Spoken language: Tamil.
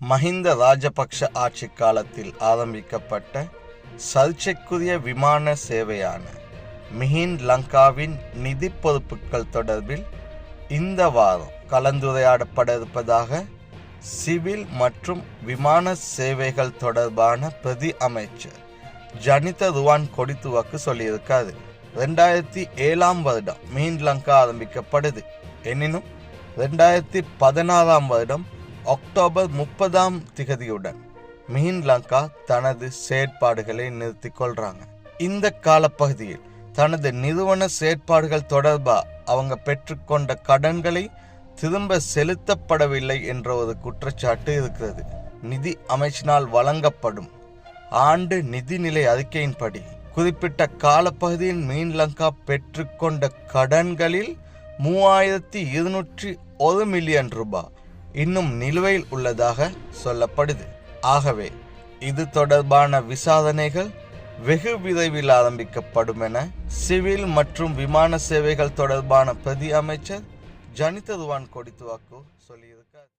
மஹிந்த ராஜபக்ஷ ஆட்சி காலத்தில் ஆரம்பிக்கப்பட்ட சர்ச்சைக்குரிய விமான சேவையான மிஹின் லங்காவின் நிதி பொறுப்புகள் தொடர்பில் இந்த வாரம் கலந்துரையாடப்பட இருப்பதாக சிவில் மற்றும் விமான சேவைகள் தொடர்பான பிரதி அமைச்சர் ஜனித ருவான் கொடித்துவாக்கு சொல்லியிருக்காரு. 2007 வருடம் மிஹின் லங்கா ஆரம்பிக்கப்படுது. எனினும் 2016 வருடம் அக்டோபர் 30 மிஹின் லங்கா தனது செயற்பாடுகளை நிறுத்தி கொள்றாங்க. இந்த காலப்பகுதியில் தனது நிறுவன செயற்பாடுகள் தொடர்பா அவங்க பெற்றுக்கொண்ட கடன்களை திரும்ப செலுத்தப்படவில்லை என்ற ஒரு குற்றச்சாட்டு இருக்கிறது. நிதி அமைச்சினால் வழங்கப்படும் ஆண்டு நிதிநிலை அறிக்கையின்படி குறிப்பிட்ட காலப்பகுதியில் மிஹின் லங்கா பெற்றுக்கொண்ட கடன்களில் 3201 மில்லியன் ரூபாய் இன்னும் நிலுவையில் உள்ளதாக சொல்லப்படுது. ஆகவே இது தொடர்பான விசாரணைகள் வெகு விரைவில் ஆரம்பிக்கப்படும் என சிவில் மற்றும் விமான சேவைகள் தொடர்பான பிரதி அமைச்சர் ஜனித ருவான் கொடித்துவாக்கு சொல்லியிருக்கார்.